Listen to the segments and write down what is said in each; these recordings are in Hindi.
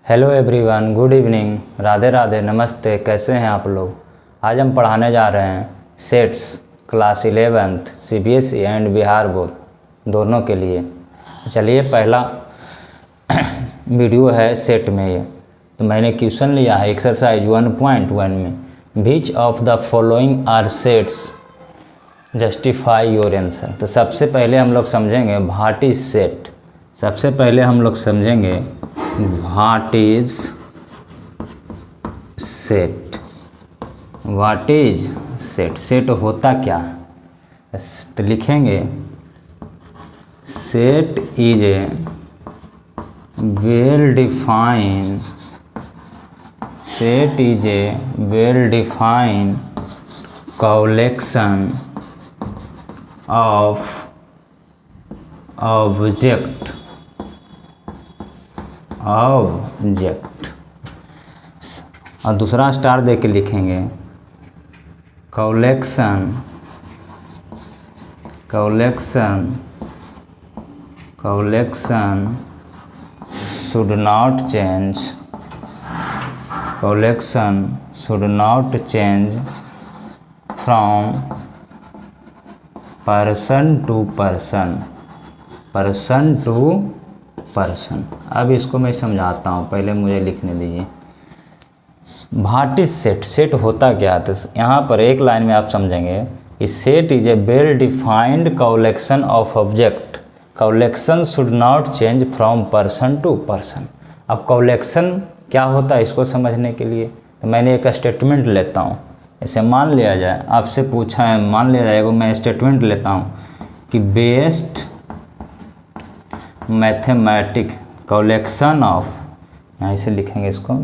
Hello everyone, good evening, Radhe Radhe, नमस्ते। कैसे हैं आप लोग। आज हम पढ़ाने जा रहे हैं sets class 11th CBSE and Bihar board दोनों के लिए। चलिए, पहला वीडियो है सेट में। ये तो मैंने क्वेश्चन लिया है एक्सरसाइज 1.1 में, which of the following are sets, justify your answer. तो सबसे पहले हम लोग समझेंगे व्हाट इज सेट। सबसे पहले हम लोग समझेंगे what is set. What is set, set होता क्या है। तो लिखेंगे set is a well defined, set is a well defined collection of object और दूसरा स्टार दे के लिखेंगे collection should not change, collection should not change from person to person, person to person. अब इसको मैं समझाता हूँ, पहले मुझे लिखने दीजिए। व्हाट इज सेट, सेट होता क्या। तो यहाँ पर एक लाइन में आप समझेंगे कि set is a well defined collection of object, collection should not change from person to person. अब कलेक्शन क्या होता है इसको समझने के लिए तो मैंने एक स्टेटमेंट लेता हूँ। ऐसे मान लिया जाए, आपसे पूछा है, मान लिया जाएगा, मैं स्टेटमेंट लेता हूँ कि बेस्ट मैथमेटिक कलेक्शन ऑफ, यहाँ से लिखेंगे इसको,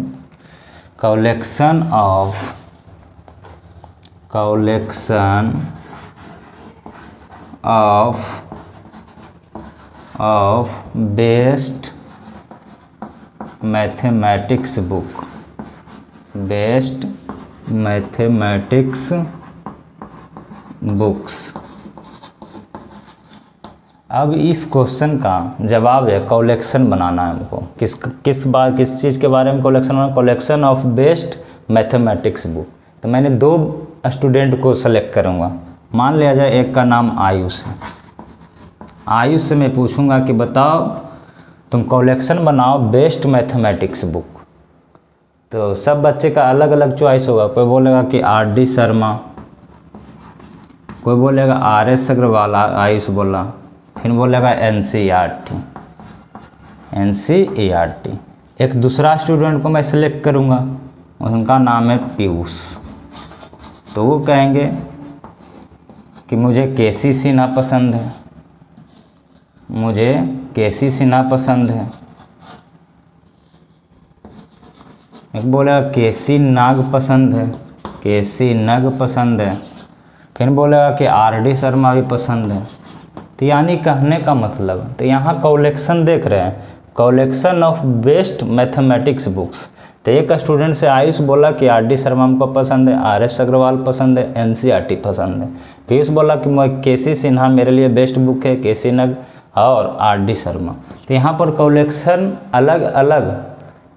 collection of best mathematics book, best mathematics books. अब इस क्वेश्चन का जवाब है कलेक्शन बनाना है हमको। किस चीज़ के बारे में collection banana, collection of best mathematics book. तो मैंने दो स्टूडेंट को सेलेक्ट करूँगा। मान लिया जाए एक का नाम आयुष है। आयुष से मैं पूछूंगा कि बताओ तुम कलेक्शन बनाओ बेस्ट मैथमेटिक्स बुक। तो सब बच्चे का अलग अलग चॉइस होगा। कोई बोलेगा कि RD शर्मा, कोई बोलेगा RS अग्रवाल, आयुष बोला, फिर बोलेगा NCERT। एक दूसरा स्टूडेंट को मैं सेलेक्ट करूँगा, उनका नाम है पीयूष। तो वो कहेंगे कि मुझे KC सिन्हा पसंद है, मुझे KC सिन्हा पसंद है। एक बोलेगा KC नाग पसंद है, KC नग पसंद है। फिर बोलेगा कि RD शर्मा भी पसंद है। तो यानी कहने का मतलब, तो यहाँ कलेक्शन देख रहे हैं, collection of best mathematics books. तो एक स्टूडेंट से आयुष बोला कि RD शर्मा हमको पसंद है, RS अग्रवाल पसंद है, NCERT पसंद है। पीयूष बोला कि KC सिन्हा मेरे लिए बेस्ट बुक है, KC नग और RD शर्मा। तो यहाँ पर कलेक्शन अलग अलग,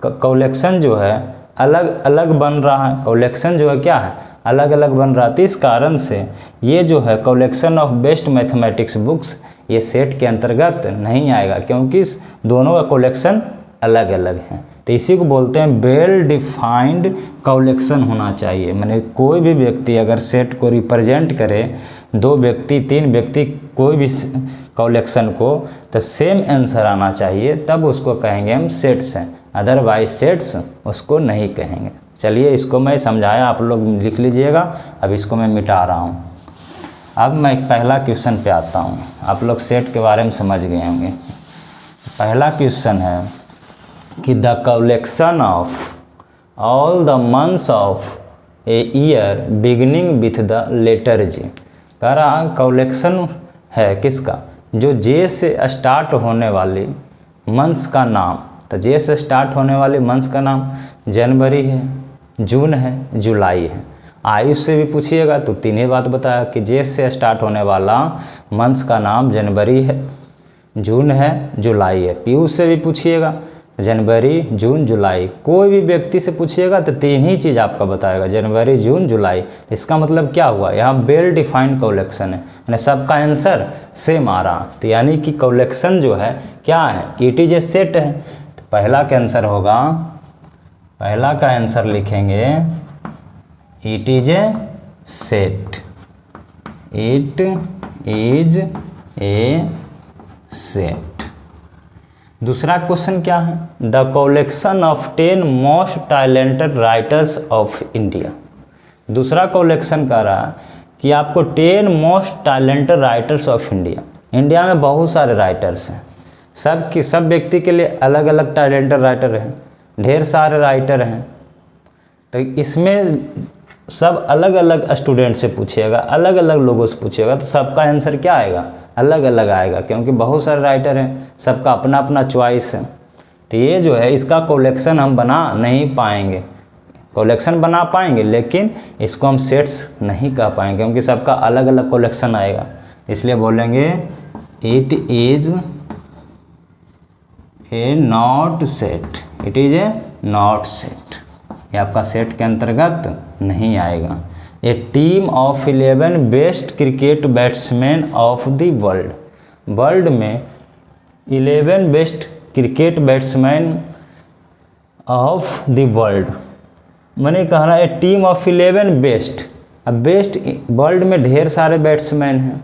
कलेक्शन जो है अलग अलग बन रहा है, कलेक्शन जो है क्या है अलग अलग बन रहा है। तो इस कारण से ये जो है collection of best mathematics books ये सेट के अंतर्गत नहीं आएगा, क्योंकि इस दोनों का कलेक्शन अलग अलग है। तो इसी को बोलते हैं वेल डिफाइंड कलेक्शन होना चाहिए। मैंने कोई भी व्यक्ति अगर सेट को रिप्रेजेंट करे, 2 व्यक्ति 3 व्यक्ति कोई भी कलेक्शन को, तो सेम आंसर आना चाहिए, तब उसको कहेंगे हम सेट्स हैं। अदरवाइज सेट्स उसको नहीं कहेंगे। चलिए, इसको मैं समझाया, आप लोग लिख लीजिएगा। अब इसको मैं मिटा रहा हूँ। अब मैं पहला क्वेश्चन पे आता हूँ। आप लोग सेट के बारे में समझ गए होंगे। पहला क्वेश्चन है कि the collection of all the months of a year beginning with the letter J। कह रहा कलेक्शन है किसका, जो J से स्टार्ट होने वाली मंथ्स का नाम। तो J से स्टार्ट होने वाले मंथ्स का नाम जनवरी है, जून है, जुलाई है। आयुष से भी पूछिएगा तो 3 ही बात बताया कि J से स्टार्ट होने वाला मंथ्स का नाम जनवरी है, जून है, जुलाई है। पीयूष से भी पूछिएगा जनवरी जून जुलाई। कोई भी व्यक्ति से पूछिएगा तो 3 ही चीज़ आपका बताएगा, जनवरी जून जुलाई। तो इसका मतलब क्या हुआ, यहाँ वेल डिफाइंड कलेक्शन है, यानी सबका आंसर सेम आ रहा। तो यानी कि कलेक्शन जो है क्या है, इट इज ए सेट है। तो पहला का आंसर होगा, पहला का आंसर लिखेंगे it is a set, it is a set. दूसरा क्वेश्चन क्या है, the collection of 10 most talented writers of India. दूसरा कलेक्शन कह रहा है कि आपको 10 most talented writers of India. India में बहुत सारे राइटर्स हैं, सब व्यक्ति के लिए अलग अलग टैलेंटेड राइटर हैं, ढेर सारे राइटर हैं। तो इसमें सब अलग अलग स्टूडेंट से पूछिएगा, अलग अलग लोगों से पूछिएगा, तो सबका आंसर क्या आएगा, अलग अलग आएगा, क्योंकि बहुत सारे राइटर हैं, सबका अपना अपना चॉइस है। तो ये जो है इसका कलेक्शन हम बना नहीं पाएंगे, कलेक्शन बना पाएंगे लेकिन इसको हम सेट्स नहीं कह पाएंगे, क्योंकि सबका अलग अलग कलेक्शन आएगा। इसलिए बोलेंगे it is a not set, it is a not set, ये आपका सेट के अंतर्गत नहीं आएगा। A team of 11 best cricket batsman of the world, world में 11 best cricket batsman of the world, मैंने कह रहा है टीम ऑफ 11 बेस्ट। अब बेस्ट वर्ल्ड में ढेर सारे बैट्समैन हैं,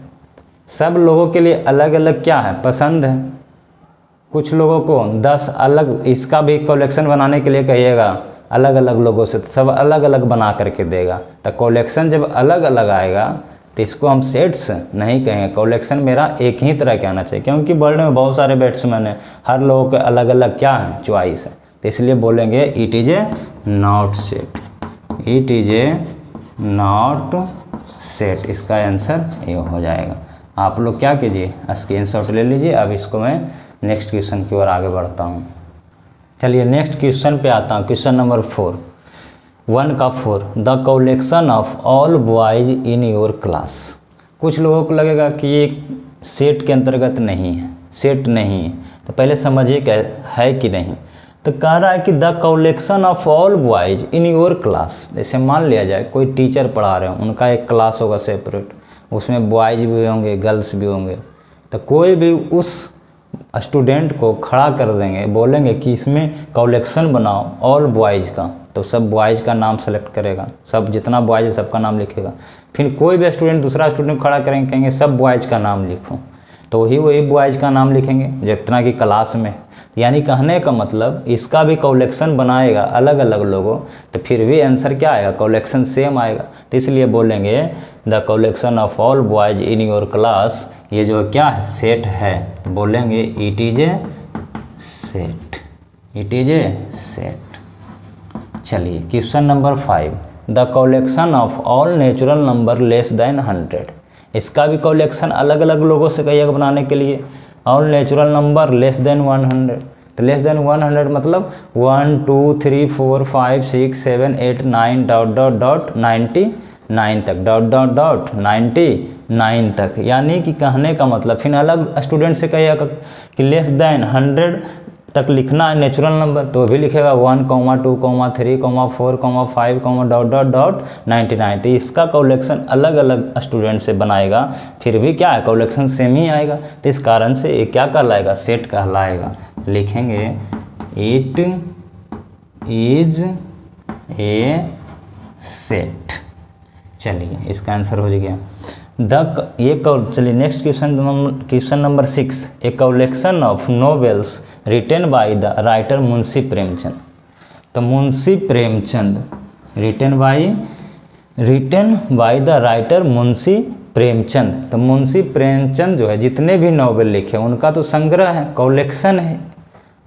सब लोगों के लिए अलग अलग क्या है, पसंद है। कुछ लोगों को 10 अलग, इसका भी कलेक्शन बनाने के लिए कहिएगा अलग अलग लोगों से, सब अलग अलग बना करके देगा। तो कलेक्शन जब अलग अलग आएगा तो इसको हम सेट्स नहीं कहेंगे, कलेक्शन मेरा एक ही तरह के आना चाहिए, क्योंकि वर्ल्ड में बहुत सारे बैट्समैन हैं, हर लोगों के अलग अलग क्या है, चॉइस है। तो इसलिए बोलेंगे it is a not set, it is a not set, इसका आंसर ये हो जाएगा। आप लोग क्या कीजिए, स्क्रीनशॉट ले लीजिए। अब इसको मैं नेक्स्ट क्वेश्चन की ओर आगे बढ़ता हूँ। चलिए नेक्स्ट क्वेश्चन पे आता हूँ, क्वेश्चन नंबर 4, 1 का 4, the collection of all boys in your class. कुछ लोगों को लगेगा कि ये सेट के अंतर्गत नहीं है, सेट नहीं है, तो पहले समझिए क्या है कि नहीं। तो कह रहा है कि the collection of all boys in your class, जैसे मान लिया जाए कोई टीचर पढ़ा रहे हैं, उनका एक क्लास होगा सेपरेट, उसमें बॉयज भी होंगे गर्ल्स भी होंगे। तो कोई भी उस स्टूडेंट को खड़ा कर देंगे, बोलेंगे कि इसमें कलेक्शन बनाओ ऑल बॉयज़ का, तो सब बॉयज़ का नाम सेलेक्ट करेगा, सब जितना बॉयज़ है सबका नाम लिखेगा। फिर कोई भी स्टूडेंट दूसरा स्टूडेंट खड़ा करेंगे, कहेंगे सब बॉयज़ का नाम लिखो, तो वही बॉयज़ का नाम लिखेंगे जितना कि क्लास में। यानी कहने का मतलब इसका भी कलेक्शन बनाएगा अलग अलग लोगों, तो फिर भी आंसर क्या आएगा, कलेक्शन सेम आएगा। तो इसलिए बोलेंगे the collection of all boys in your class, ये जो क्या है, सेट है, तो बोलेंगे it is a set, it is a set. चलिए question number 5, the collection of all natural number less than 100। इसका भी कलेक्शन अलग अलग लोगों से कहिएगा बनाने के लिए, all natural number less than 100। तो लेस देन 100 मतलब 1 2 3 4 5 6 7 8 9 डॉट डॉट डॉट 99 तक, डॉट डॉट डॉट 99 तक। यानी कि कहने का मतलब फिर अलग स्टूडेंट से कहिएगा कि लेस देन 100 तक लिखना है नेचुरल नंबर, तो भी लिखेगा 1, 2, 3, 4, 5 डॉट डॉट डॉट 99। तो इसका कलेक्शन अलग अलग स्टूडेंट से बनाएगा, फिर भी क्या है, कलेक्शन सेम ही आएगा। तो इस कारण से ये क्या कहलाएगा, सेट कहलाएगा। लिखेंगे इट इज ए सेट। चलिए इसका आंसर हो गया चलिए next question number 6, a collection of novels written by the writer Munshi Premchand. तो Munshi Premchand written by the writer Munshi Premchand. तो मुंशी प्रेमचंद जो है जितने भी नॉवेल लिखे उनका तो संग्रह है, कलेक्शन है।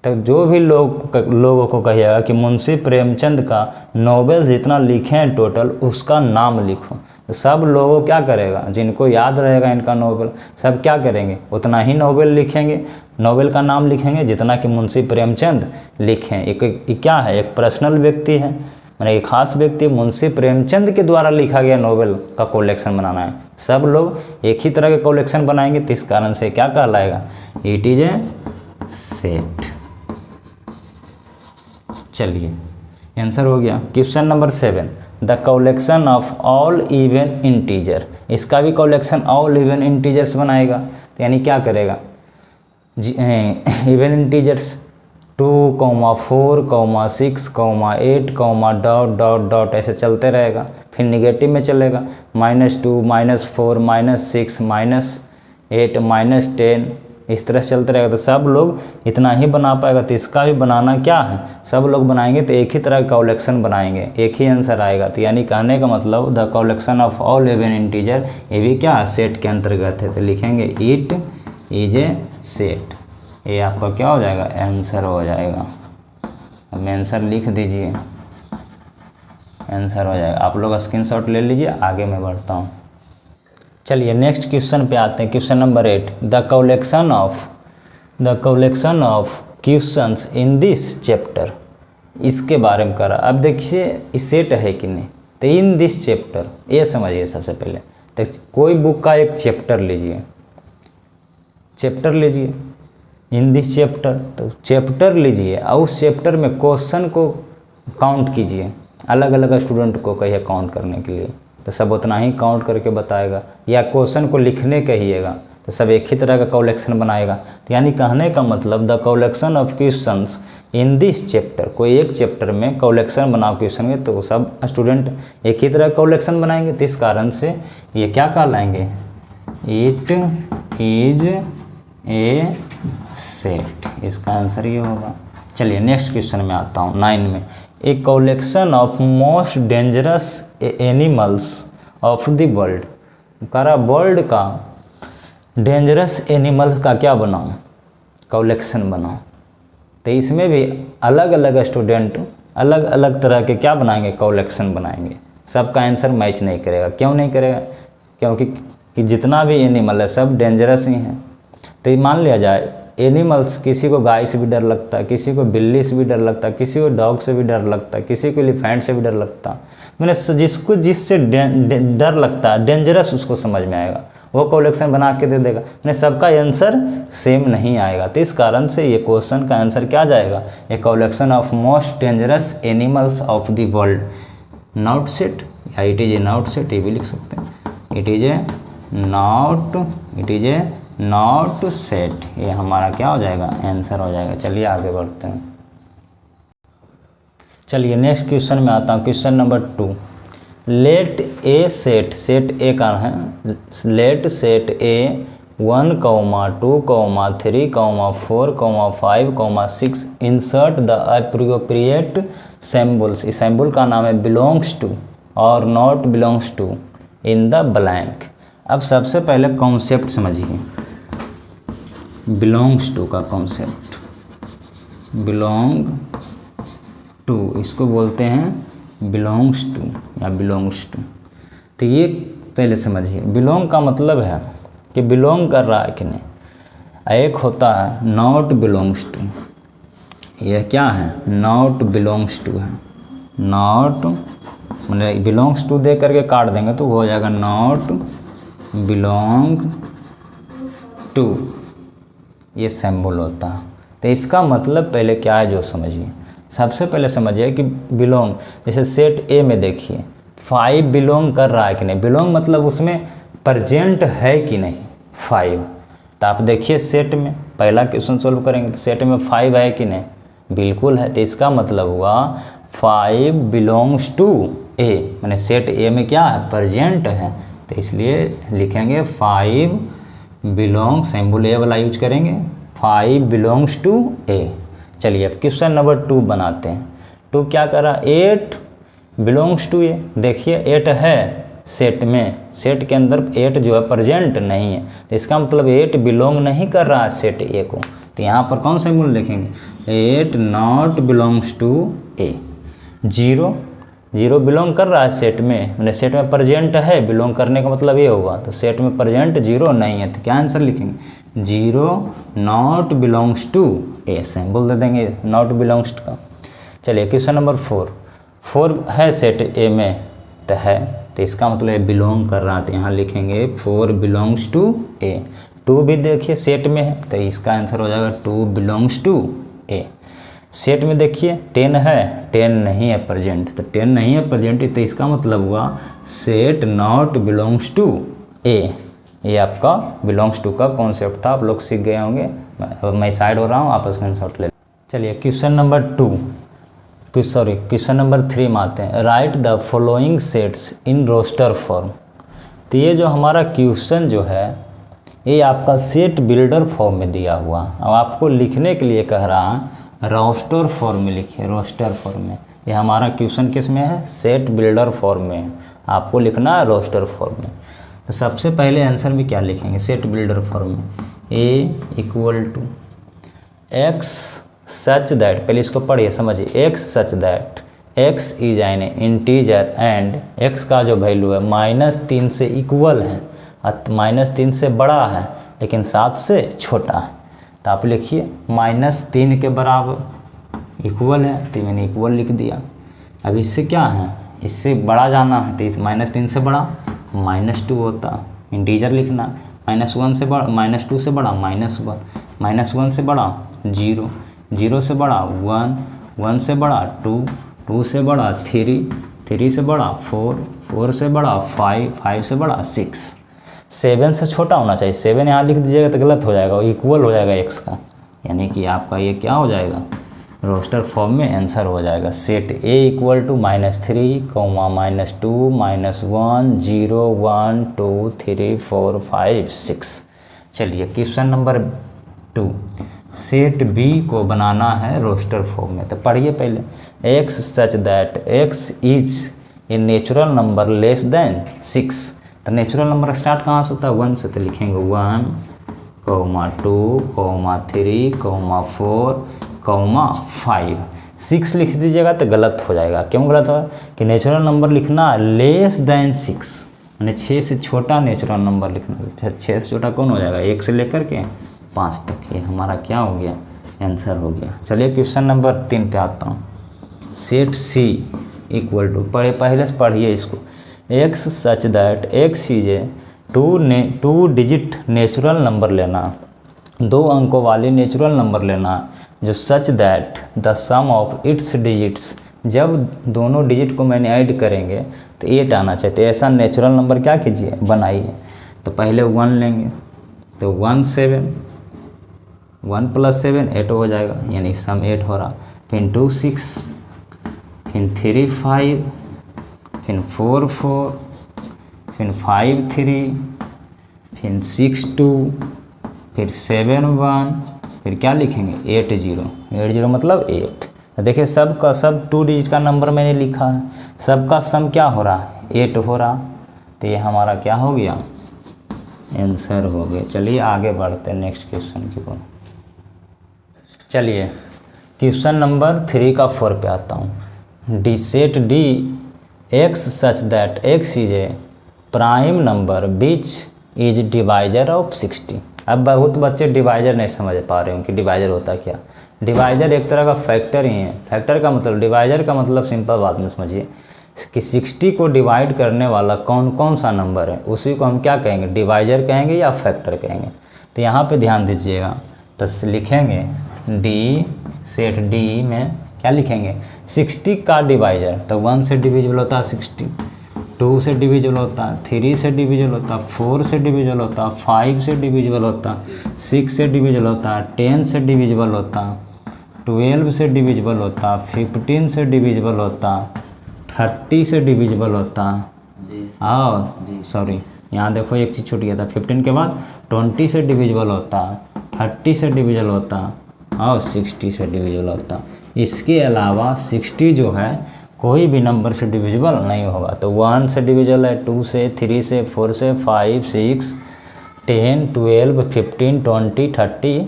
तो जो भी लोगों को कहिएगा कि मुंशी प्रेमचंद का नॉवेल जितना लिखे हैं टोटल, उसका नाम लिखो, तो सब लोगों क्या करेगा, जिनको याद रहेगा इनका नॉवेल, सब क्या करेंगे, उतना ही नॉवेल लिखेंगे, नॉवेल का नाम लिखेंगे जितना कि मुंशी प्रेमचंद लिखें। एक क्या है, एक पर्सनल व्यक्ति है, मैंने एक खास व्यक्ति मुंशी प्रेमचंद के द्वारा लिखा गया नॉवेल का कलेक्शन बनाना है। सब लोग एक ही तरह के कलेक्शन बनाएंगे, तो इस कारण से क्या कहलाएगा, इट इज ए सेट, चलिए आंसर हो गया। Question number 7, the collection of all even integer. इसका भी कलेक्शन ऑल इवन इंटीजर्स बनाएगा, तो यानी क्या करेगा, even integers 2, 4, 6, 8, dot dot dot ऐसे चलते रहेगा। फिर निगेटिव में चलेगा, -2, -4, -6, -8, -10 इस तरह से चलते रहेगा। तो सब लोग इतना ही बना पाएगा, तो इसका भी बनाना क्या है, सब लोग बनाएंगे तो एक ही तरह का कलेक्शन बनाएंगे, एक ही आंसर आएगा। तो यानी कहने का मतलब the collection of all even integer, ये भी क्या है, सेट के अंतर्गत है। तो लिखेंगे इट इज ए सेट, ये आपका क्या हो जाएगा, आंसर हो जाएगा। अब आंसर लिख दीजिए, आंसर हो जाएगा। आप लोग स्क्रीनशॉट ले लीजिए, आगे मैं बढ़ता हूँ। चलिए नेक्स्ट क्वेश्चन पे आते हैं। Question number 8, the collection of questions in this chapter, इसके बारे में करा। अब देखिए इस सेट है कि नहीं, तो इन दिस चैप्टर ये समझिए। सबसे पहले तो कोई बुक का एक चैप्टर लीजिए, चैप्टर लीजिए इन दिस चैप्टर, तो चैप्टर लीजिए और उस चैप्टर में क्वेश्चन को काउंट कीजिए। अलग अलग स्टूडेंट को कहिए काउंट करने के लिए, तो सब उतना ही काउंट करके बताएगा, या क्वेश्चन को लिखने कहिएगा तो सब एक ही तरह का कलेक्शन बनाएगा। तो यानी कहने का मतलब the collection of questions in this chapter, कोई एक चैप्टर में कलेक्शन बनाओ क्वेश्चन के, तो सब स्टूडेंट एक ही तरह का कलेक्शन बनाएंगे। तो इस कारण से ये क्या कहलाएंगे, इट इज ए सेट। इसका आंसर ये होगा। चलिए नेक्स्ट क्वेश्चन में आता हूँ 9 में, a collection of most dangerous animals of the world. करा वर्ल्ड का डेंजरस एनिमल का क्या बनाओ, कलेक्शन बनाओ। तो इसमें भी अलग अलग स्टूडेंट अलग अलग तरह के क्या बनाएंगे, कलेक्शन बनाएंगे। सबका आंसर मैच नहीं करेगा। क्यों नहीं करेगा, क्योंकि जितना भी एनिमल है सब डेंजरस ही हैं। तो ये मान लिया जाए एनिमल्स, किसी को गाय से भी डर लगता है, किसी को बिल्ली से भी डर लगता है, किसी को डॉग से भी डर लगता है, किसी को एलिफेंट से भी डर लगता है। मैंने जिसको जिससे डर लगता है, डेंजरस, उसको समझ में आएगा, वो कलेक्शन बना के दे देगा। मैंने सबका आंसर सेम नहीं आएगा। तो इस कारण से ये क्वेश्चन का आंसर क्या जाएगा, a collection of most dangerous animals of the world, not set, या it is a not set, ये भी लिख सकते हैं। It is a not set, ये हमारा क्या हो जाएगा, आंसर हो जाएगा। चलिए आगे बढ़ते हैं। चलिए नेक्स्ट क्वेश्चन में आता हूँ। Question number 2, let A set, set A का है, let set A 1, 2, 3, 4, 5, 6 insert the appropriate symbols. इस सिंबल का नाम है बिलोंग्स टू और not belongs to in the blank. अब सबसे पहले कॉन्सेप्ट समझिए, बिलोंग्स टू का कॉन्सेप्ट, बिलोंग टू, इसको बोलते हैं बिलोंग्स टू या बिलोंग्स टू। तो ये पहले समझिए, बिलोंग का मतलब है कि बिलोंग कर रहा है कि नहीं। एक होता है नॉट बिलोंग्स टू, यह क्या है, नॉट बिलोंग्स टू है। नॉट मतलब बिलोंग्स टू दे करके काट देंगे तो वो हो जाएगा नॉट बिलोंग टू, ये सिंबल होता है। तो इसका मतलब पहले क्या है जो समझिए। सबसे पहले समझिए कि बिलोंग, जैसे सेट ए में देखिए 5 बिलोंग कर रहा है कि नहीं, बिलोंग मतलब उसमें प्रेजेंट है कि नहीं 5। तो आप देखिए सेट में पहला क्वेश्चन सोल्व करेंगे तो सेट में 5 है कि नहीं, बिल्कुल है। तो इसका मतलब हुआ 5 बिलोंग्स टू ए, मैंने सेट ए में क्या है, प्रेजेंट है। तो इसलिए लिखेंगे 5 बिलोंग, सिंबल ए वाला यूज करेंगे, 5 बिलोंग्स टू ए। चलिए अब क्वेश्चन नंबर 2 बनाते हैं। 2 क्या कर रहा, 8 बिलोंग्स टू ए। देखिए 8 है सेट में, सेट के अंदर 8 जो है प्रेजेंट नहीं है, तो इसका मतलब 8 बिलोंग नहीं कर रहा है सेट ए को। तो यहाँ पर कौन सा सिंबल लिखेंगे, 8 not belongs to A. 0 belong कर रहा है सेट में, मैंने सेट में प्रेजेंट है, बिलोंग करने का मतलब ये होगा। तो सेट में प्रेजेंट 0 नहीं है, तो क्या आंसर लिखेंगे, 0 not belongs to A, symbol दे देंगे नॉट बिलोंग्स का। चलिए क्वेश्चन नंबर 4 है सेट ए में तो है, तो इसका मतलब बिलोंग कर रहा है, तो यहाँ लिखेंगे 4 बिलोंग्स टू ए। 2 भी देखिए सेट में है, तो इसका आंसर हो जाएगा 2 बिलोंग्स टू ए। सेट में देखिए 10 है, 10 नहीं है प्रेजेंट, तो 10 नहीं है प्रेजेंट, तो इसका मतलब हुआ सेट नॉट बिलोंग्स टू ए। ये आपका बिलोंग्स टू का कॉन्सेप्ट था, आप लोग सीख गए होंगे। मैं साइड हो रहा हूँ, आप स्क्रीनशॉट ले। चलिए क्वेश्चन नंबर 3 में आते हैं। Write the following sets in roster form. तो ये जो हमारा क्वेश्चन जो है ये आपका सेट बिल्डर फॉर्म में दिया हुआ। अब आपको लिखने के लिए कह रहा है रोस्टर फॉर्म में लिखिए, रोस्टर फॉर्म में। ये हमारा क्वेश्चन किस में है? सेट बिल्डर फॉर्म में है, आपको लिखना है रोस्टर फॉर्म में। तो सबसे पहले आंसर में क्या लिखेंगे? सेट बिल्डर फॉर्म में A equal to X such that, पहले इसको पढ़िए समझिए, X such that x is an integer and X का जो वैल्यू है -3 से इक्वल है, -3 से बड़ा है लेकिन 7 से छोटा है। तो आप लिखिए -3 के बराबर इक्वल है, तो मैंने इक्वल लिख दिया। अब इससे क्या है, इससे बड़ा जाना है, तो इस -3 से बड़ा -2 होता, इंटीजर लिखना। -1 से बड़ा, -2 से बड़ा -1, -1 से बड़ा 0, 0 से बड़ा 1, 1 से बड़ा 2, 2 से बड़ा 3, 3 से बड़ा 4, 4 से बड़ा 5, 5 से बड़ा 6, 7 से छोटा होना चाहिए। 7 यहाँ लिख दीजिएगा तो गलत हो जाएगा, इक्वल हो जाएगा x का, यानी कि आपका ये क्या हो जाएगा? रोस्टर फॉर्म में आंसर हो जाएगा। Set a equal to -3, -2, -1, 0, 1, 2, 3, 4, 5, 6। चलिए क्वेश्चन नंबर 2, सेट b को बनाना है रोस्टर फॉर्म में। तो पढ़िए पहले, x such that x is a natural number less then 6। तो नेचुरल नंबर स्टार्ट कहाँ से होता है? 1 से, तो लिखेंगे 1, 2, 3, 4, 5। 6 लिख दीजिएगा तो गलत हो जाएगा। क्यों गलत होगा? कि नेचुरल नंबर लिखना लेस देन 6, यानी 6 से छोटा नेचुरल नंबर लिखना। 6 से छोटा कौन हो जाएगा? 1 से लेकर के 5 तक। ये हमारा क्या हो गया? आंसर हो गया। चलिए क्वेश्चन नंबर 3 पे आता हूँ। सेट सी इक्वल टू, पहले से पढ़िए इसको, x such that x is a 2 digit natural number लेना, 2 अंकों वाले नेचुरल नंबर लेना जो such that the sum of its digits, जब दोनों डिजिट को मैंने ऐड करेंगे तो 8 आना चाहिए। तो ऐसा नेचुरल नंबर क्या कीजिए? बनाइए। तो पहले 1 लेंगे, तो 1 7, 1 + 7 8 हो जाएगा, यानी सम 8 हो रहा। फिर 2 6, फिर 3 5, फिर 4 4, फिर 5 3, फिर 6 2, फिर 7 1, फिर क्या लिखेंगे? 8 0, 8 0 मतलब 8। देखिए सब का सब 2 डिजिट का नंबर मैंने लिखा है, सबका सम क्या हो रहा है? 8 हो रहा। तो ये हमारा क्या हो गया? आंसर हो गया। चलिए आगे बढ़ते हैं नेक्स्ट क्वेश्चन की ओर। चलिए क्वेश्चन नंबर 3 का 4 पे आता हूँ। D set D x such that x is A prime number which is divisor of 60। अब बहुत बच्चे डिवाइजर नहीं समझ पा रहे हैं कि डिवाइजर होता क्या। डिवाइजर एक तरह का फैक्टर ही है। फैक्टर का मतलब, डिवाइजर का मतलब सिंपल बात में समझिए कि 60 को डिवाइड करने वाला कौन कौन सा नंबर है, उसी को हम क्या कहेंगे? डिवाइजर कहेंगे या फैक्टर कहेंगे। तो यहाँ पे ध्यान दीजिएगा, तो लिखेंगे डी, सेट डी में क्या लिखेंगे? 60 का डिवाइजर, तो 1 से डिविजिबल होता है 60, 2 से डिविजिबल होता है, 3 से डिविजिबल होता है, 4 से डिविजिबल होता है, 5 से डिविजिबल होता है, 6 से डिविजिबल होता है, 10 से डिविजिबल होता है, 12 से डिविजिबल होता है, 15 से डिविजिबल होता है, 30 से डिविजिबल होता है, और सॉरी यहाँ देखो एक चीज़ छूट गया था, 15 के बाद 20 से डिविजिबल होता है, 30 से डिविजिबल होता है और 60 से डिविजिबल होता है। इसके अलावा 60 जो है कोई भी नंबर से डिविजिबल नहीं होगा। तो 1 से डिविजिबल है, 2 से, 3 से, 4 से, 5 6 10 12 15 20 30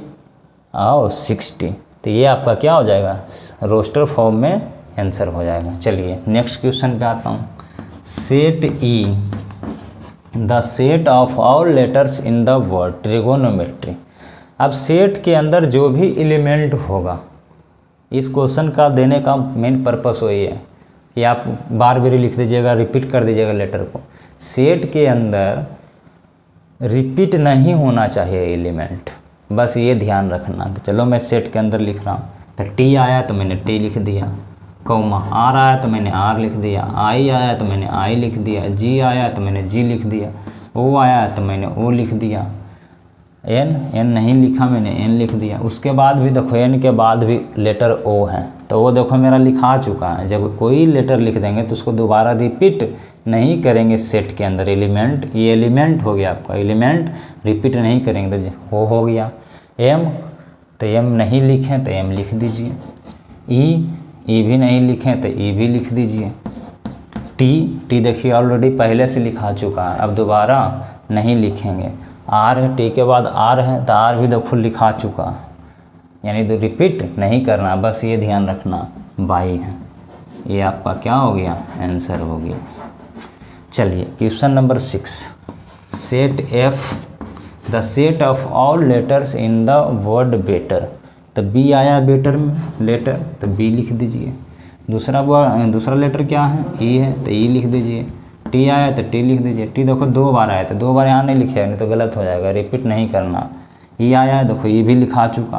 और 60। तो ये आपका क्या हो जाएगा? रोस्टर फॉर्म में आंसर हो जाएगा। चलिए नेक्स्ट क्वेश्चन पे आता हूँ। Set E the set of all letters in the word trigonometry. अब सेट के अंदर जो भी एलिमेंट होगा, इस क्वेश्चन का देने का मेन पर्पस वही है कि आप बार बार लिख दीजिएगा, रिपीट कर दीजिएगा लेटर को। सेट के अंदर रिपीट नहीं होना चाहिए एलिमेंट, बस ये ध्यान रखना। तो चलो मैं सेट के अंदर लिख रहा हूँ, तो टी आया तो मैंने टी लिख दिया, कौमा आर आया तो मैंने आर लिख दिया, आई आया तो मैंने आई लिख दिया, जी आया तो मैंने जी लिख दिया, ओ आया तो मैंने ओ लिख दिया, एन नहीं लिखा मैंने एन लिख दिया। उसके बाद भी देखो एन के बाद भी लेटर ओ है, तो वो देखो मेरा लिखा चुका है। जब कोई लेटर लिख देंगे तो उसको दोबारा रिपीट नहीं करेंगे सेट के अंदर। एलिमेंट, ये एलिमेंट हो गया आपका, एलिमेंट रिपीट नहीं करेंगे तो हो गया। एम, तो एम नहीं लिखें तो एम लिख दीजिए। ई भी नहीं लिखें तो ई भी लिख दीजिए। टी देखिए ऑलरेडी पहले से लिखा चुका है, अब दोबारा नहीं लिखेंगे। आर है, टी के बाद आर है तो आर भी देखो लिखा चुका है, यानी तो रिपीट नहीं करना, बस ये ध्यान रखना। बाई है, ये आपका क्या हो गया, आंसर हो गया। चलिए question number 6, set F the set of all letters in the word better. तो बी आया बेटर में लेटर, तो बी लिख दीजिए। दूसरा लेटर क्या है, ई है, तो ई लिख दीजिए। टी आया तो टी लिख दीजिए। टी देखो 2 बार आया तो 2 बार यहाँ नहीं लिखेगा, नहीं तो गलत हो जाएगा, रिपीट नहीं करना। ई आया है, देखो ई भी लिखा चुका,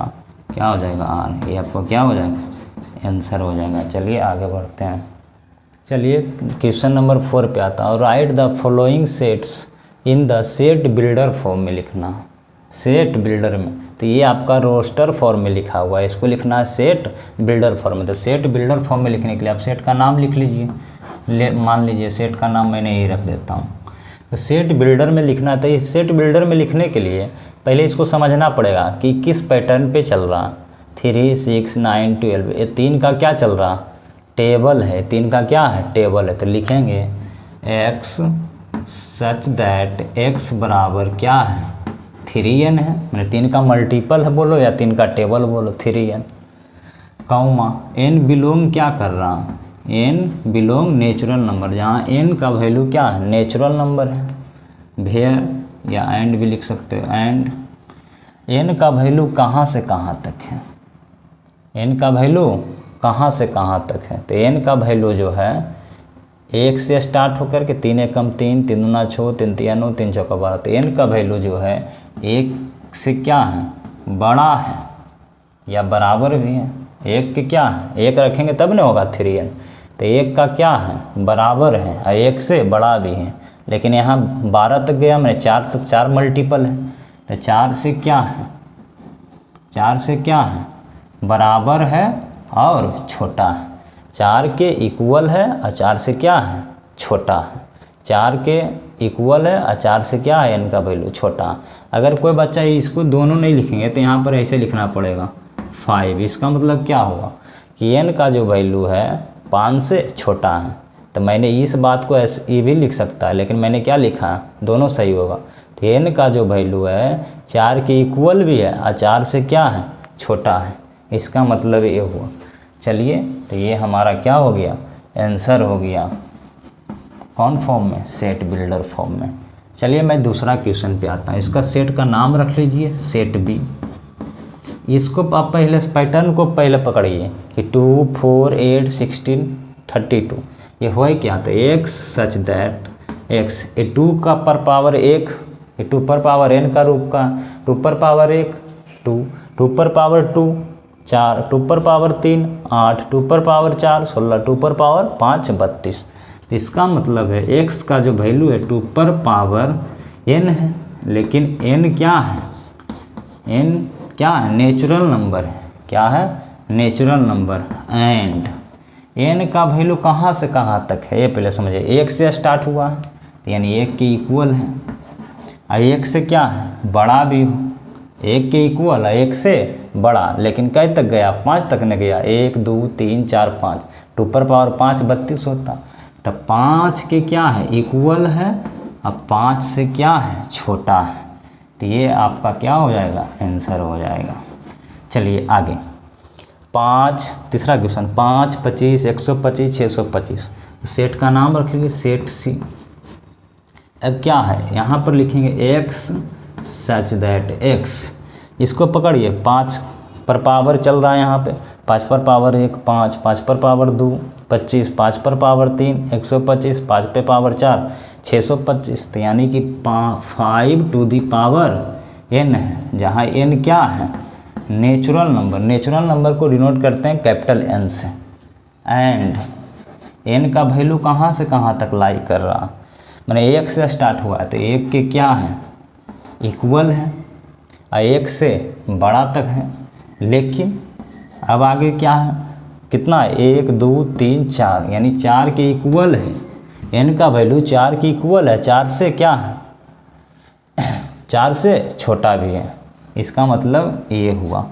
क्या हो जाएगा आर, ये आपको क्या हो जाएगा, आंसर हो जाएगा। चलिए आगे बढ़ते हैं। चलिए क्वेश्चन नंबर 4 पे आता है। Right the following sets in the set builder form में लिखना। सेट बिल्डर में, तो ये आपका रोस्टर फॉर्म में लिखा हुआ है, इसको लिखना है सेट बिल्डर फॉर्म में। तो सेट बिल्डर फॉर्म में लिखने के लिए आप सेट का नाम लिख लीजिए। मान लीजिए सेट का नाम मैंने यही रख देता हूँ। तो सेट बिल्डर में लिखना है, तो इस सेट बिल्डर में लिखने के लिए पहले इसको समझना पड़ेगा कि किस पैटर्न पे चल रहा। 3, 6, 9, 12, ये 3 का क्या चल रहा, टेबल है। 3 का क्या है, टेबल है। तो लिखेंगे x सच दैट x बराबर क्या है, 3n है, मैंने 3 का मल्टीपल है बोलो या 3 का टेबल बोलो, 3n, कौमा n बिलोंग क्या कर रहा, n बिलोंग नेचुरल नंबर, जहाँ n का वैल्यू क्या है, नेचुरल नंबर है। वेयर या एंड भी लिख सकते हो, एंड n का वैल्यू कहाँ से कहाँ तक है, n का वैल्यू कहाँ से कहाँ तक है। तो n का वैल्यू जो है 1 से स्टार्ट होकर के 3 एकम 3, 3 दूना 6, 3 तिया 9, 3 चौका 12। तो n का वैल्यू जो है 1 से क्या है, बड़ा है या बराबर भी है। 1 के क्या है, 1 रखेंगे तब नहीं होगा 3n। तो 1 का क्या है, बराबर है और 1 से बड़ा भी है। लेकिन यहाँ 12 तक गया, मैंने 4 तक 4 मल्टीपल है। तो 4 से क्या है, 4 से क्या है, बराबर है और छोटा है। 4 के इक्वल है और 4 से क्या है, छोटा है। 4 के इक्वल है और 4 से क्या है, n का वैल्यू छोटा। अगर कोई बच्चा इसको दोनों नहीं लिखेंगे तो यहाँ पर ऐसे लिखना पड़ेगा 5। इसका मतलब क्या होगा कि n का जो वैल्यू है 5 से छोटा है। तो मैंने इस बात को ऐसे ये भी लिख सकता है, लेकिन मैंने क्या लिखा है, दोनों सही होगा। तो n का जो वैल्यू है 4 के इक्वल भी है और 4 से क्या है, छोटा है। इसका मतलब ये हुआ। चलिए तो ये हमारा क्या हो गया, आंसर हो गया। कौन फॉर्म में, सेट बिल्डर फॉर्म में। चलिए मैं दूसरा क्वेश्चन पे आता हूँ। इसका सेट का नाम रख लीजिए सेट बी। इसको आप पहले पैटर्न को पहले पकड़िए कि 2, 4, 8, 16, 32। ये हुआ क्या, तो x सच दैट x, ये 2 का पर पावर 1, ये 2 पर पावर n का रूप का, 2 पर पावर 1 2, 2 पर पावर 2 4, 2 पर पावर 3 8, 2 पर पावर 4 16, 2 पर पावर 5 32। तो इसका मतलब है x का जो वैल्यू है 2 पर पावर n है, लेकिन n क्या है, n क्या है, नेचुरल नंबर है। क्या है, नेचुरल नंबर। एंड n का वैल्यू कहाँ से कहाँ तक है, ये पहले समझिए। 1 से स्टार्ट हुआ है यानी 1 के इक्वल है, और 1 से क्या है, बड़ा भी हो। 1 के इक्वल है 1 से बड़ा, लेकिन कै तक गया, 5 तक न गया। 1 2 3 4 5, 2 पर पावर 5 32 होता। तब 5 के क्या है, इक्वल है, अब 5 से क्या है, छोटा है। तो ये आपका क्या हो जाएगा, आंसर हो जाएगा। चलिए आगे 5, तीसरा क्वेश्चन। 5, 25, 125, 625। सेट का नाम रख लीजिए सेट सी। अब क्या है, यहाँ पर लिखेंगे x सच दैट x। इसको पकड़िए, 5 पर पावर चल रहा है यहाँ पे, 5 पर पावर 1 5, 5 पर पावर 2 25, 5 पर पावर 3 125, 5 पे पावर 4 625। तो यानी कि 5 टू दी पावर n है, जहाँ n क्या है, नेचुरल नंबर को डिनोट करते हैं कैपिटल एन से। एंड एन का वैल्यू कहाँ से कहाँ तक लाई कर रहा, मैंने एक से स्टार्ट हुआ है तो एक के क्या है, इक्वल है, और एक से बड़ा तक है। लेकिन अब आगे क्या है, कितना, 1 2 3 4, यानी 4 के इक्वल है। एन का वैल्यू 4 के इक्वल है, 4 से क्या है, 4 से छोटा भी है। इसका मतलब ये हुआ,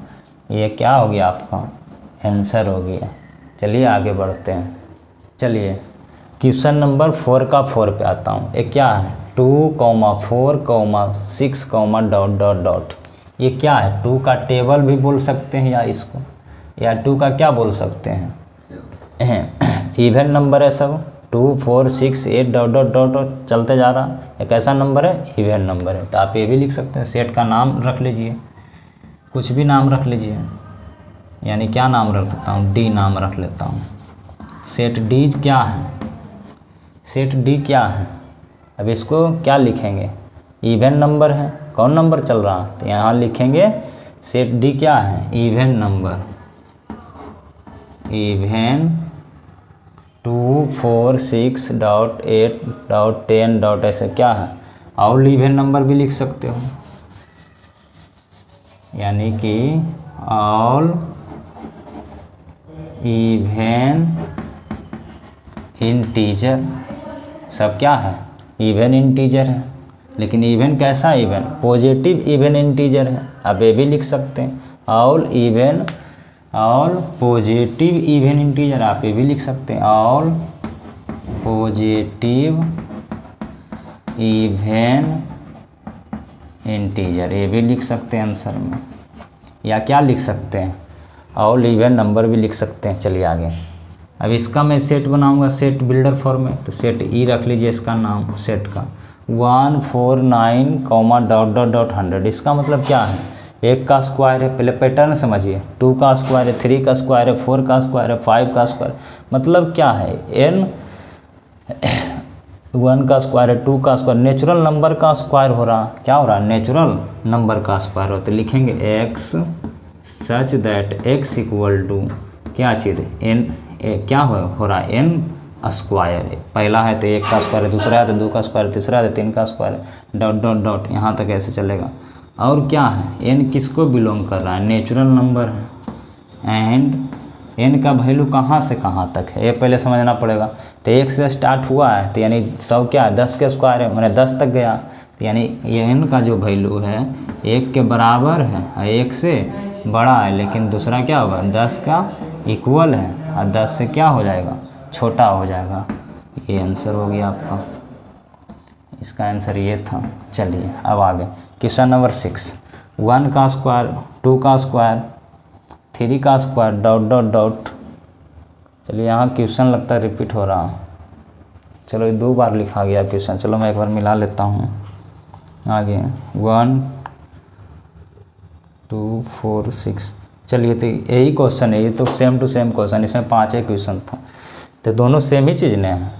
ये क्या हो गया आपका आंसर हो गया। चलिए आगे बढ़ते हैं। चलिए क्वेश्चन नंबर 4 का 4 पे आता हूँ। ये क्या है, 2, 4, 6, डॉट डॉट डॉट। ये क्या है, 2 का टेबल भी बोल सकते हैं या इसको, या 2 का क्या बोल सकते हैं, इवन नंबर है सब। 2 4 6 8 डॉट डॉट डॉट चलते जा रहा, एक ऐसा नंबर है, इवन नंबर है। तो आप ये भी लिख सकते हैं, सेट का नाम रख लीजिए, कुछ भी नाम रख लीजिए। यानी क्या नाम रख लेता हूँ, डी नाम रख लेता हूँ। सेट डी क्या है, सेट डी क्या है, अब इसको क्या लिखेंगे, इवन नंबर है। कौन नंबर चल रहा, तो यहाँ लिखेंगे सेट डी क्या है, even number. Even 2 4 6 dot 8 dot 10 dot ऐसे क्या है, ऑल इवन नंबर भी लिख सकते हो। यानी कि ऑल इवन इंटीजर, सब क्या है, इवन इंटीजर है। लेकिन इवन कैसा इवन, पॉजिटिव इवन इंटीजर है। अब ये भी लिख सकते हैं, all even, all positive even integer, आप ये भी लिख सकते हैं, ऑल पॉजिटिव इवन इंटीजर, ये भी लिख सकते हैं आंसर में। या क्या लिख सकते हैं, ऑल इवन नंबर भी लिख सकते हैं। चलिए आगे, अब इसका मैं सेट बनाऊंगा सेट बिल्डर फॉर्म में, तो सेट ई रख लीजिए इसका नाम सेट का। 1 4 9 डॉट डॉट डॉट 100, इसका मतलब क्या है, 1 का स्क्वायर है, पहले पैटर्न समझिए, 2 का स्क्वायर है, 3 का स्क्वायर है, 4 का स्क्वायर है, 5 का स्क्वायर, मतलब क्या है, n 1 का स्क्वायर है, 2 का स्क्वायर, नेचुरल नंबर का स्क्वायर हो रहा, क्या हो रहा, नेचुरल नंबर का स्क्वायर हो। तो लिखेंगे x such that x equal to क्या चीज़ है, n, क्या हो रहा है, n स्क्वायर है। पहला है तो 1 का स्क्वायर है, दूसरा है तो 2 का स्क्वायर, तीसरा है तो 3 का स्क्वायर है, डॉट डॉट डॉट, यहाँ तक ऐसे चलेगा। और क्या है, n किसको बिलोंग कर रहा है, नेचुरल नंबर है। एंड n का वैल्यू कहाँ से कहाँ तक है, ये पहले समझना पड़ेगा। तो 1 से स्टार्ट हुआ है, तो यानी 100 क्या है, 10 के स्क्वायर है, मैंने 10 तक गया, तो यानी ये n का जो वैल्यू है 1 के बराबर है और 1 से बड़ा है। लेकिन दूसरा क्या होगा, 10 का इक्वल है और 10 से क्या हो जाएगा, छोटा हो जाएगा। ये आंसर हो गया आपका, इसका आंसर ये था। चलिए अब आगे क्वेश्चन नंबर 6, 1 का स्क्वायर, 2 का स्क्वायर, 3 का स्क्वायर, डॉट डॉट डॉट। चलिए यहाँ क्वेश्चन लगता है रिपीट हो रहा, चलो ये 2 बार लिखा गया क्वेश्चन। चलो मैं एक बार मिला लेता हूँ आगे, 1 2 4 6। चलिए तो यही क्वेश्चन है, ये तो सेम टू सेम क्वेश्चन, इसमें 5 क्वेश्चन था, तो दोनों सेम ही चीज़ ने हैं।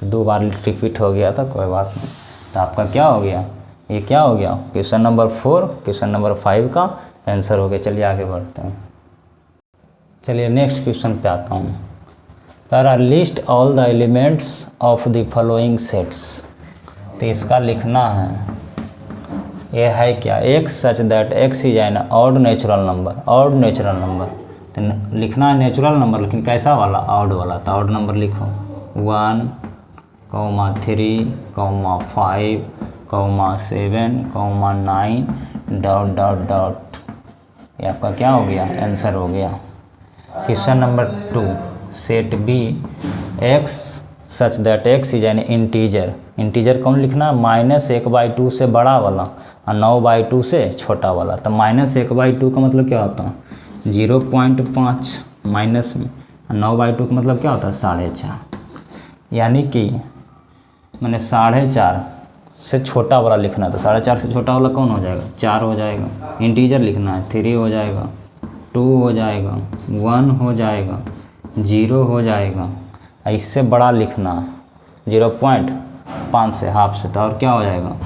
2 बार रिपीट हो गया था, कोई बात नहीं। तो आपका क्या हो गया, ये क्या हो गया, क्वेश्चन नंबर 4 क्वेश्चन नंबर 5 का आंसर हो गया। चलिए आगे बढ़ते हैं। चलिए नेक्स्ट क्वेश्चन पे आता हूँ। Sir list all the elements of the following sets. तो इसका लिखना है, ये है क्या, x such that x is N odd natural number, odd natural number. तो लिखना है नेचुरल नंबर, लेकिन कैसा वाला, ऑड वाला। तो ऑड नंबर लिखो, 1 3 5 7 9 डॉट डॉट डॉट। ये आपका क्या हो गया, आंसर हो गया। Question number 2, set B x such that x is an integer. Integer कौन लिखना, -1/2 से बड़ा वाला और 9/2 से छोटा वाला। तो -1/2 का मतलब क्या होता है, 0.5 माइनस में, 9/2 का मतलब क्या होता है, 4.5। यानी कि मैंने 4.5 से छोटा वाला लिखना था, 4.5 से छोटा वाला कौन हो जाएगा, 4 हो जाएगा। इंटीजर लिखना है, 3 हो जाएगा, 2 हो जाएगा, 1 हो जाएगा, 0 हो जाएगा। इससे बड़ा लिखना 0.5 से, हाफ से, तो और क्या हो जाएगा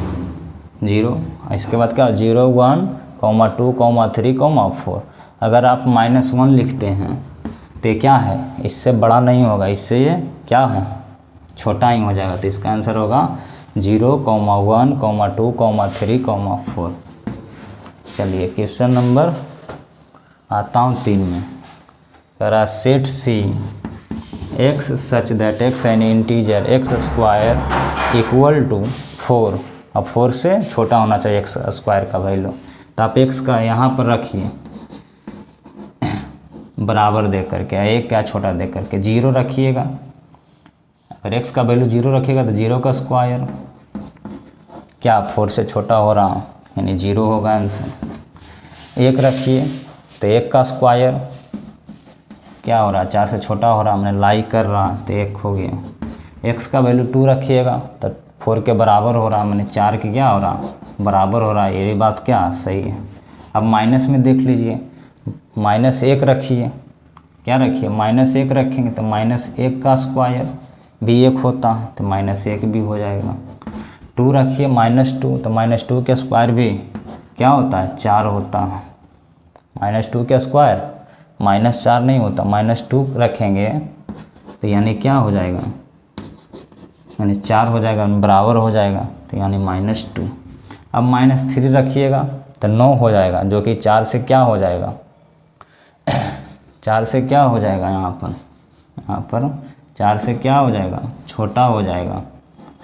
0। इसके बाद क्या, 0 1 2, 3, 4। अगर आप -1 लिखते हैं तो ये क्या है, इससे बड़ा नहीं होगा, इससे ये क्या है, छोटा ही हो जाएगा। तो इसका आंसर होगा 0, 1, 2, 3, 4। चलिए क्वेश्चन नंबर आता हूँ 3 में। करा set C x such that x an integer x square equal to 4। अब 4 से छोटा होना चाहिए x स्क्वायर का वैल्यू। तो आप x का यहाँ पर रखिए बराबर दे करके, एक क्या छोटा दे करके 0 रखिएगा। अगर x का वैल्यू 0 रखिएगा तो 0 का स्क्वायर क्या 4 से छोटा हो रहा हूँ यानी 0 होगा आंसर। 1 रखिए तो 1 का स्क्वायर क्या हो रहा है, 4 से छोटा हो रहा, हमने लाइक कर रहा तो 1 हो गया। x का वैल्यू 2 रखिएगा तो 4 के बराबर हो रहा, मैंने 4 के क्या हो रहा, बराबर हो रहा है। ये बात क्या सही है। अब माइनस में देख लीजिए, -1 रखिए, क्या रखिए -1 रखेंगे तो -1 का स्क्वायर भी 1 होता है तो -1 भी हो जाएगा। 2 रखिए -2 तो -2 के स्क्वायर भी क्या होता है, 4 होता है। -2 के स्क्वायर -4 नहीं होता, -2 रखेंगे तो यानी क्या हो जाएगा, यानी 4 हो जाएगा, बराबर हो जाएगा तो यानी -2। अब -3 रखिएगा तो 9 हो जाएगा, जो कि 4 से क्या हो जाएगा, 4 से क्या हो जाएगा, यहाँ पर 4 से क्या हो जाएगा, छोटा हो जाएगा।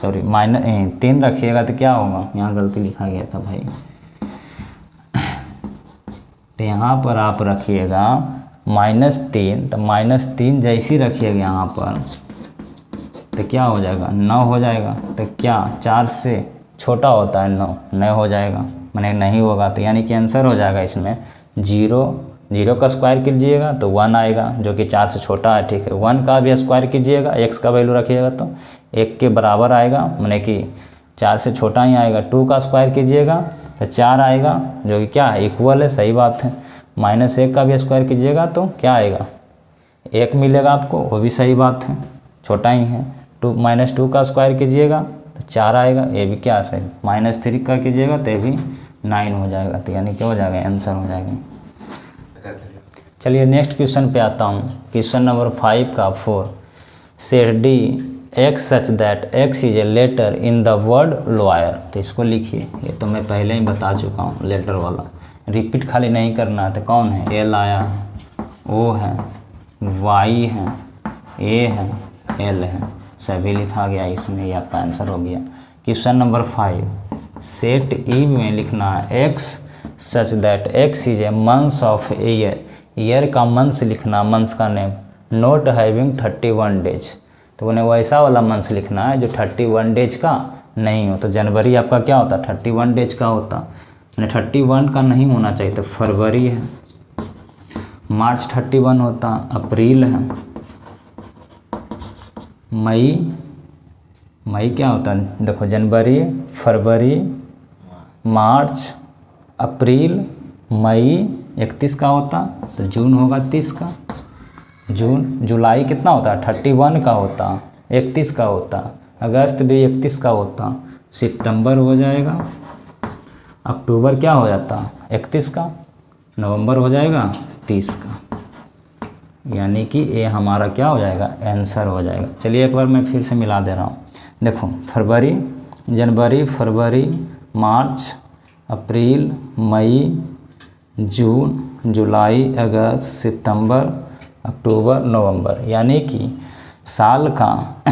सॉरी 3 रखिएगा तो क्या होगा, यहाँ गलती लिखा गया था भाई। तो यहाँ पर आप रखिएगा -3, तो -3 जैसी रखिएगा यहाँ पर तो क्या हो जाएगा, 9 हो जाएगा। तो क्या 4 से छोटा होता है 9 हो जाएगा, मैंने नहीं होगा। तो यानी कि आंसर हो जाएगा इसमें 0 का स्क्वायर कीजिएगा तो 1 आएगा, जो कि 4 से छोटा है, ठीक है। 1 का भी स्क्वायर कीजिएगा, x का वैल्यू रखिएगा तो 1 के बराबर आएगा, मैंने कि 4 से छोटा ही आएगा। 2 का स्क्वायर कीजिएगा तो 4 आएगा, जो कि क्या है, इक्वल है, सही बात है। -1 का भी स्क्वायर कीजिएगा तो क्या आएगा, 1 मिलेगा आपको, वो भी सही बात है, छोटा ही है। -2 का स्क्वायर कीजिएगा तो 4 आएगा, ये भी क्या सही। -3 का कीजिएगा तो ये भी 9 हो जाएगा, तो यानी क्या हो जाएगा, आंसर हो जाएगा। चलिए नेक्स्ट क्वेश्चन पे आता हूँ। क्वेश्चन नंबर 5 का 4। Set D x such that x is a letter in the word lawyer. तो इसको लिखिए, ये तो मैं पहले ही बता चुका हूँ, लेटर वाला रिपीट खाली नहीं करना है। तो कौन है, L आया, O है, Y है, A है, L है, सभी लिखा गया इसमें, ये आपका आंसर हो गया। Question number 5। सेट ई में लिखना है x such that x is A months of year. Year का मंथ्स लिखना, मंथ्स का नेम, नॉट हैविंग 31 डेज। तो उन्हें वैसा वाला मंथ्स लिखना है जो 31 डेज का नहीं हो। तो जनवरी आपका क्या होता, 31 डेज का होता, 31 का नहीं होना चाहिए। तो फरवरी है, मार्च 31 होता, अप्रैल है, मई क्या होता है, देखो जनवरी, फरवरी, मार्च, अप्रैल, मई 31 का होता। तो जून होगा 30 का, जून। जुलाई कितना होता है, 31 का होता, 31 का होता। अगस्त भी 31 का होता। सितंबर हो जाएगा, अक्टूबर क्या हो जाता, 31 का, नवंबर हो जाएगा 30 का, यानी कि ये हमारा क्या हो जाएगा, आंसर हो जाएगा। चलिए एक बार मैं फिर से मिला दे रहा हूँ। देखो फरवरी, जनवरी, फरवरी, मार्च, अप्रैल, मई, जून, जुलाई, अगस्त, सितंबर, अक्टूबर, नवंबर, यानी कि साल का,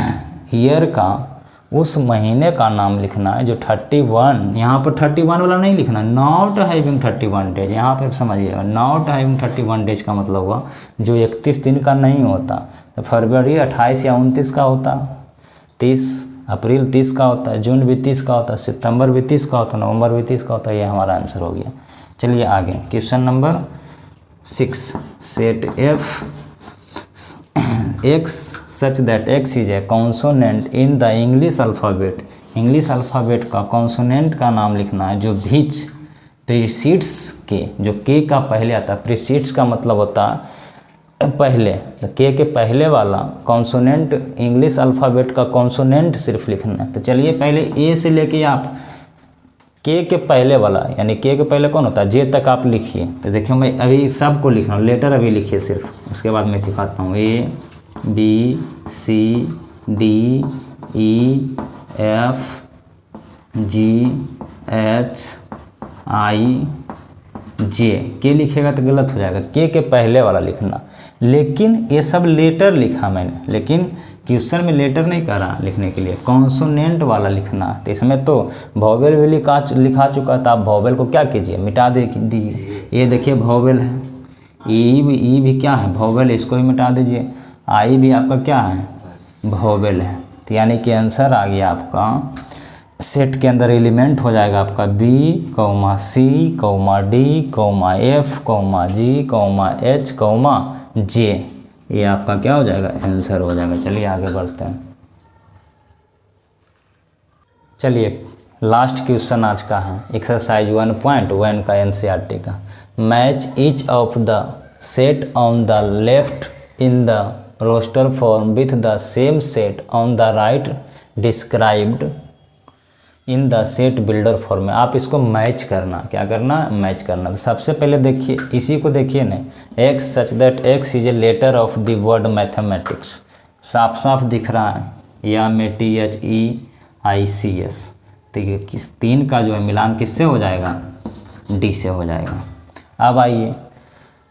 ईयर का उस महीने का नाम लिखना है जो 31, यहाँ पर 31 वाला नहीं लिखना, नॉट हैविंग 31 डेज। यहाँ पर समझिएगा, नॉट हैविंग 31 डेज का मतलब हुआ जो 31 दिन का नहीं होता। तो फरवरी 28 या 29 का होता, 30, अप्रैल 30 का होता है, जून भी 30 का होता है, सितंबर भी 30 का होता है, नवंबर भी 30 का होता है। ये हमारा आंसर हो गया। चलिए आगे, question number 6। Set F x such that x is A consonant in the English alphabet. English alphabet का कॉन्सोनेंट का नाम लिखना है जो बीच प्रीसीड्स के, जो के का पहले आता है। प्रीसीड्स का मतलब होता है पहले, तो के पहले वाला कॉन्सोनेंट, इंग्लिश अल्फ़ाबेट का कॉन्सोनेंट सिर्फ लिखना है। तो चलिए पहले ए से लेके आप के पहले वाला, यानी के पहले कौन होता है, जे तक आप लिखिए। तो देखिए मैं अभी सबको लिख रहा हूँ, लेटर अभी लिखिए सिर्फ, उसके बाद मैं सिखाता हूँ। A B C D E F G H I J. के लिखेगा तो गलत हो जाएगा, के पहले वाला लिखना। लेकिन ये सब लेटर लिखा मैंने, लेकिन क्वेश्चन में लेटर नहीं करा लिखने के लिए, कॉन्सोनेंट वाला लिखना। तो इसमें तो वॉवेल भी लिखा चुका था। आप वॉवेल को क्या कीजिए, मिटा दीजिए। ये देखिए वॉवेल है, ई भी क्या है, वॉवेल, इसको भी मिटा दीजिए। आई भी आपका क्या है, वॉवेल है। तो यानी कि आंसर आ गया आपका, सेट के अंदर एलिमेंट हो जाएगा आपका B comma C comma D comma F comma G comma H comma J. ये आपका क्या हो जाएगा, आंसर हो जाएगा। चलिए आगे बढ़ते हैं। चलिए लास्ट क्वेश्चन आज का है एक्सरसाइज 1.1 का एनसीईआरटी का। Match each of the set on the left in the roster form with the same set on the right described in the set builder form में। आप इसको मैच करना, क्या करना, मैच करना। तो सबसे पहले देखिए, इसी को देखिए ना, x such that x is a letter of the word mathematics. साफ साफ दिख रहा है, या में THEICS। तो ये किस तीन का जो है मिलान किससे हो जाएगा, डी से हो जाएगा। अब आइए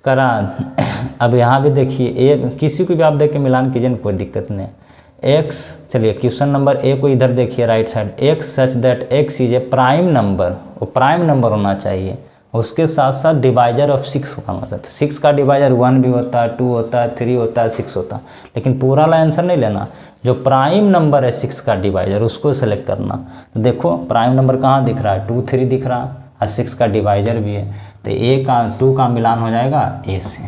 करा, अब यहाँ भी देखिए, ए किसी को भी आप देख के मिलान कीजिए ना, कोई दिक्कत नहीं। एक्स, चलिए क्वेश्चन नंबर ए को इधर देखिए right side, x such that x is A prime number, वो प्राइम नंबर होना चाहिए। उसके साथ साथ डिवाइजर ऑफ 6 होना चाहिए। तो 6 का डिवाइजर 1 भी होता है, 2 होता है, 3 होता है, 6 होता है। लेकिन पूरा वाला आंसर नहीं लेना, जो प्राइम नंबर है 6 का डिवाइजर उसको सेलेक्ट करना। तो देखो प्राइम नंबर कहाँ दिख रहा है, 2 3 दिख रहा है, और 6 का डिवाइजर भी है। तो ए का 2 का मिलान हो जाएगा ए से।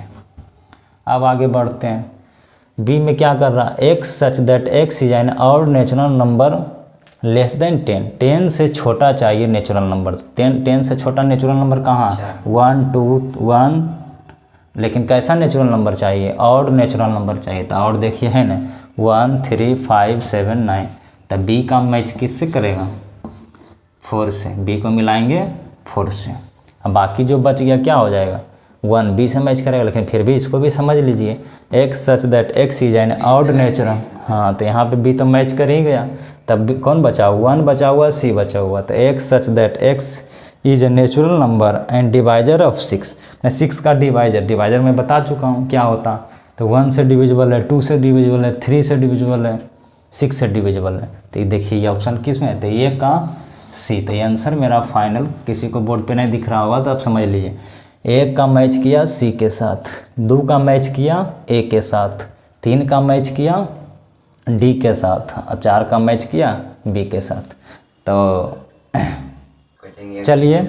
अब आगे बढ़ते हैं, बी में क्या कर रहा है, x such that x is N और नेचुरल नंबर लेस देन 10। 10 से छोटा चाहिए नेचुरल नंबर। 10 से छोटा नेचुरल नंबर कहाँ, 1 2 1, लेकिन कैसा नेचुरल नंबर चाहिए, और नेचुरल नंबर चाहिए। तो और देखिए है ना, 1 3 5 7 9। तो बी का मैच किससे करेगा, 4 से। बी को मिलाएंगे 4 से। अब बाकी जो बच गया क्या हो जाएगा, 1 बी से मैच करेगा। लेकिन फिर भी इसको भी समझ लीजिए, x such that x is N odd natural. हाँ, तो यहाँ पे बी तो मैच कर ही गया। तब कौन बचा, 1 बचा हुआ, सी बचा हुआ। तो x such that x is a natural number and divisor of 6। मैं 6 का डिवाइजर मैं बता चुका हूँ क्या होता। तो 1 से डिविजिबल है, 2 से डिविजिबल है, 3 से डिविजिबल है, 6 से डिविजिबल है। तो देखिए ये ऑप्शन किस में है, तो ये का सी। तो ये आंसर मेरा फाइनल, किसी को बोर्ड पे नहीं दिख रहा होगा तो आप समझ लीजिए। 1 का मैच किया सी के साथ, 2 का मैच किया ए के साथ, 3 का मैच किया डी के साथ, और 4 का मैच किया बी के साथ। तो चलिए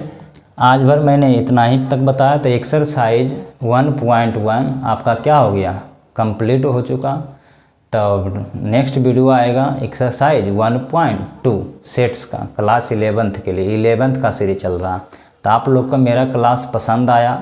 आज भर मैंने इतना ही तक बताया। तो एक्सरसाइज 1.1 आपका क्या हो गया, कंप्लीट हो चुका। तो नेक्स्ट वीडियो आएगा एक्सरसाइज 1.2 सेट्स का, क्लास 11th के लिए। 11th का सीरीज चल रहा। तो आप लोग को मेरा क्लास पसंद आया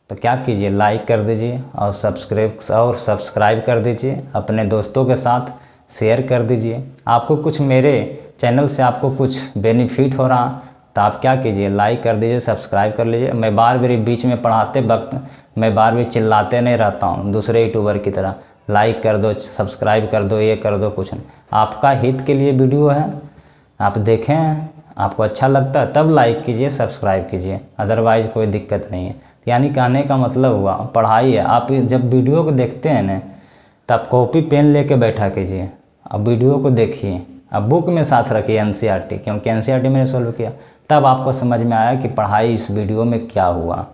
तो क्या कीजिए, लाइक कर दीजिए और सब्सक्राइब कर दीजिए, अपने दोस्तों के साथ शेयर कर दीजिए। आपको कुछ मेरे चैनल से आपको कुछ बेनिफिट हो रहा तो आप क्या कीजिए, लाइक कर दीजिए, सब्सक्राइब कर लीजिए। मैं बार बार बीच में पढ़ाते वक्त मैं बार बार चिल्लाते नहीं रहता हूँ दूसरे यूट्यूबर की तरह, लाइक कर दो, सब्सक्राइब कर दो, ये कर दो, कुछ नहीं। आपका हित के लिए वीडियो है, आप देखें, आपको अच्छा लगता है तब लाइक कीजिए, सब्सक्राइब कीजिए, अदरवाइज़ कोई दिक्कत नहीं है। यानी कहने का मतलब हुआ पढ़ाई है। आप जब वीडियो को देखते हैं ना, तब कॉपी पेन लेके बैठा कीजिए, अब वीडियो को देखिए, अब बुक में साथ रखिए एनसीईआरटी, क्योंकि एनसीईआरटी मैंने सॉल्व किया, तब आपको समझ में आया कि पढ़ाई इस वीडियो में क्या हुआ।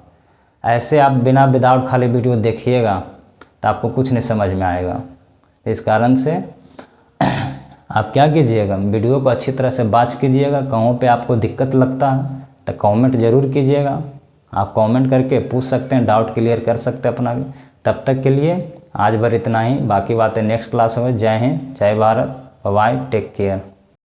ऐसे आप बिना विदाउट खाली वीडियो देखिएगा तो आपको कुछ नहीं समझ में आएगा। इस कारण से आप क्या कीजिएगा, वीडियो को अच्छी तरह से वॉच कीजिएगा। कहीं पे आपको दिक्कत लगता है तो कमेंट ज़रूर कीजिएगा। आप कमेंट करके पूछ सकते हैं, डाउट क्लियर कर सकते हैं अपना। तब तक के लिए आज भर इतना ही, बाकी बातें नेक्स्ट क्लास में। जय हिंद, जय भारत, बाय, टेक केयर।